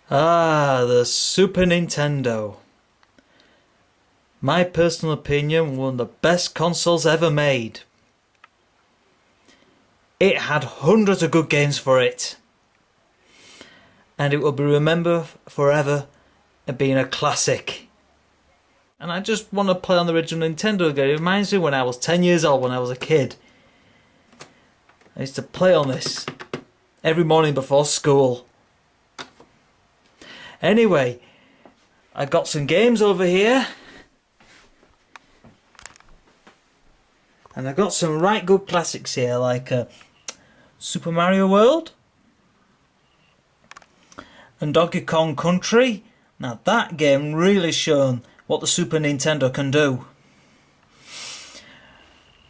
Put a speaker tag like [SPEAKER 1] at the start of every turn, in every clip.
[SPEAKER 1] Ah, the Super Nintendo. My personal opinion, one of the best consoles ever made. It had hundreds of good games for it. And it will be remembered forever as being a classic. And I just want to play on the original Nintendo again. It reminds me when I was 10 years old, when I was a kid. I used to play on this every morning before school. Anyway, I got some games over here. And I got some right good classics here, like Super Mario World and Donkey Kong Country. Now that game really shown what the Super Nintendo can do.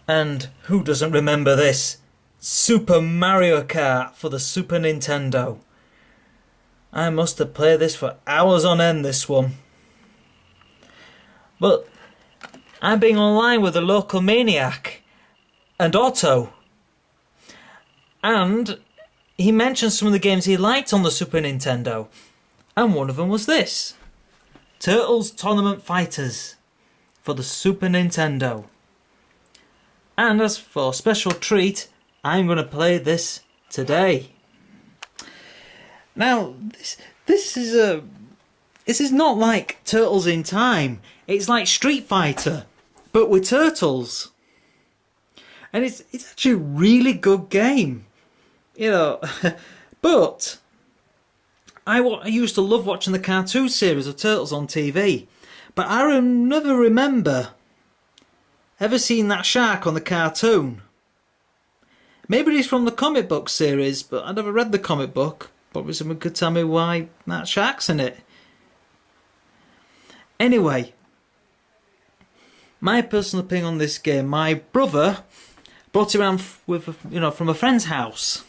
[SPEAKER 1] And who doesn't remember this? Super Mario Kart for the Super Nintendo. I must have played this for hours on end, this one. But I'm being online with a local maniac and Otto. And he mentioned some of the games he liked on the Super Nintendo. And one of them was this. Turtles Tournament Fighters for the Super Nintendo. And as for a special treat, I'm going to play this today. Now, this is not like Turtles in Time. It's like Street Fighter, but with turtles. And it's actually a really good game. You know, but I used to love watching the cartoon series of Turtles on TV. But I never remember ever seeing that shark on the cartoon. Maybe he's from the comic book series, but I never read the comic book. Probably someone could tell me why that shark's in it. Anyway, my personal opinion on this game, my brother brought it around from a friend's house.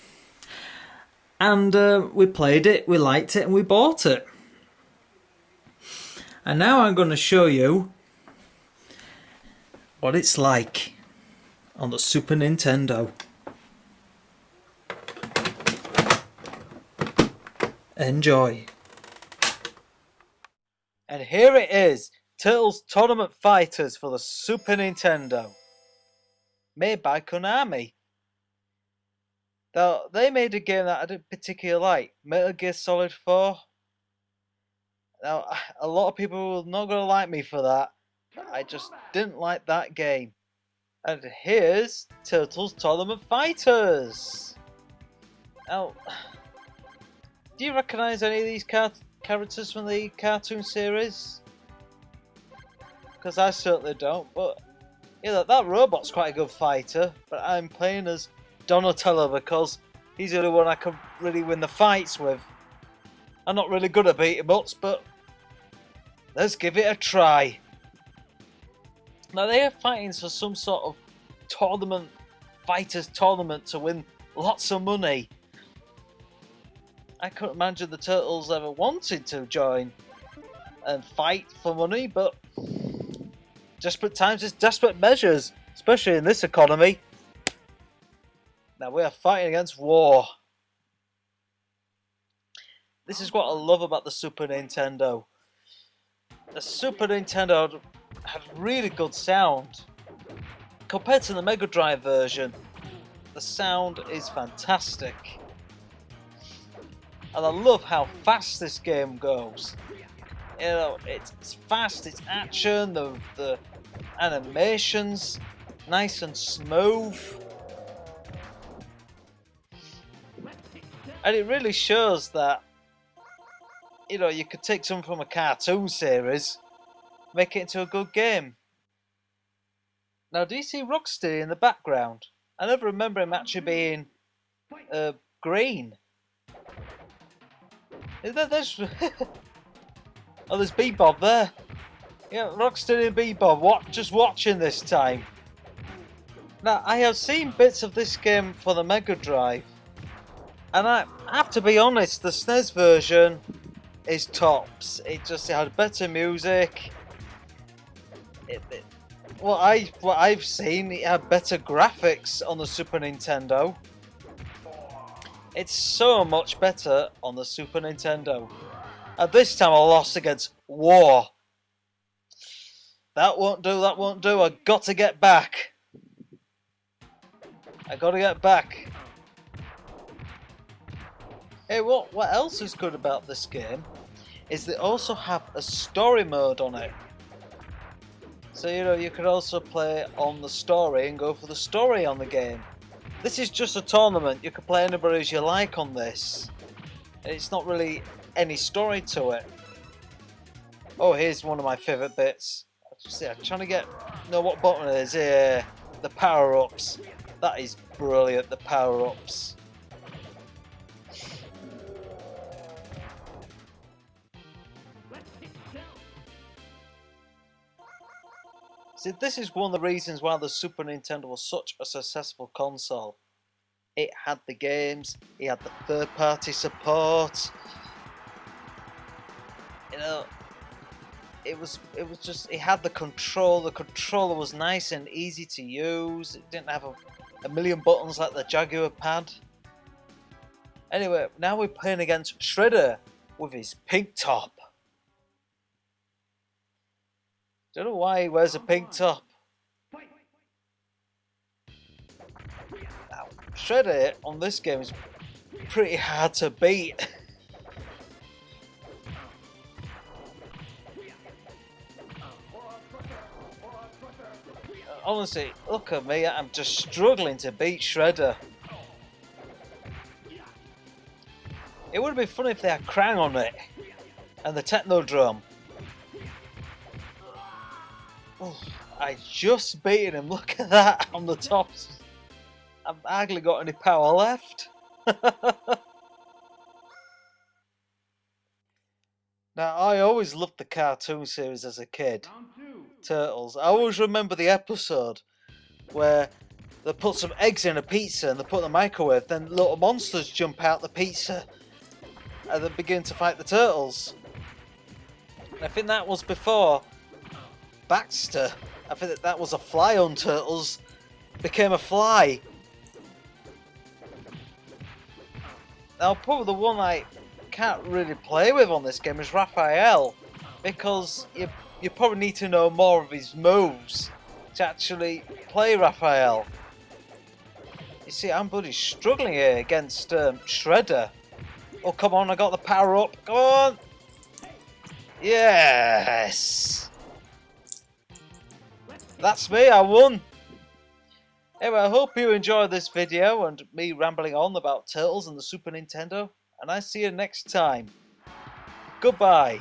[SPEAKER 1] And we played it, we liked it, and we bought it. And now I'm going to show you what it's like on the Super Nintendo. Enjoy. And here it is, Turtles Tournament Fighters for the Super Nintendo. Made by Konami. Now, they made a game that I didn't particularly like, Metal Gear Solid 4. Now, a lot of people are not going to like me for that, but I just didn't like that game. And here's Turtles Tournament Fighters. Now, do you recognise any of these characters from the cartoon series? Because I certainly don't, but yeah, that robot's quite a good fighter, but I'm playing as Donatello because he's the only one I can really win the fights with. I'm not really good at beat 'em ups, but let's give it a try. Now they are fighting for some sort of tournament, fighters tournament to win lots of money. I couldn't imagine the Turtles ever wanted to join and fight for money, but desperate times is desperate measures, especially in this economy. Now we are fighting against war. This is what I love about the Super Nintendo. The Super Nintendo had really good sound. Compared to the Mega Drive version, the sound is fantastic. And I love how fast this game goes. You know, it's fast, it's action, the animations, nice and smooth. And it really shows that, you know, you could take something from a cartoon series, make it into a good game. Now, do you see Rocksteady in the background? I never remember him actually being green. Is that there's oh, there's Bebop there. Yeah, Rocksteady and Bebop just watching this time. Now, I have seen bits of this game for the Mega Drive, and I have to be honest, the SNES version is tops. It had better music. What I've seen, it had better graphics on the Super Nintendo. It's so much better on the Super Nintendo. And this time I lost against War. That won't do, that won't do. I got to get back. I got to get back. Hey, what else is good about this game is they also have a story mode on it. So, you know, you could also play on the story and go for the story on the game. This is just a tournament. You can play anybody as you like on this. And it's not really any story to it. Oh, here's one of my favourite bits. I'm trying to know what button it is here. The power-ups. That is brilliant, the power-ups. See, this is one of the reasons why the Super Nintendo was such a successful console. It had the games, it had the third-party support. You know, it had the control. The controller was nice and easy to use. It didn't have a million buttons like the Jaguar pad. Anyway, now we're playing against Shredder with his pink top. Don't know why he wears a pink top. Now, Shredder on this game is pretty hard to beat. Honestly, look at me, I'm just struggling to beat Shredder. It would have been funny if they had Krang on it and the Technodrome. Oh, I just beat him, look at that on the top. I've hardly got any power left. Now, I always loved the cartoon series as a kid. Turtles. I always remember the episode where they put some eggs in a pizza and they put it in the microwave, then little monsters jump out the pizza and they begin to fight the turtles. And I think that was before Baxter. I think that was a fly on Turtles, became a fly. Now, probably the one I can't really play with on this game is Raphael, because you probably need to know more of his moves to actually play Raphael. You see, I'm bloody struggling here against Shredder. Oh, come on, I got the power up. Come on! Yes! That's me, I won! Anyway, I hope you enjoyed this video and me rambling on about Turtles and the Super Nintendo. And I see you next time. Goodbye.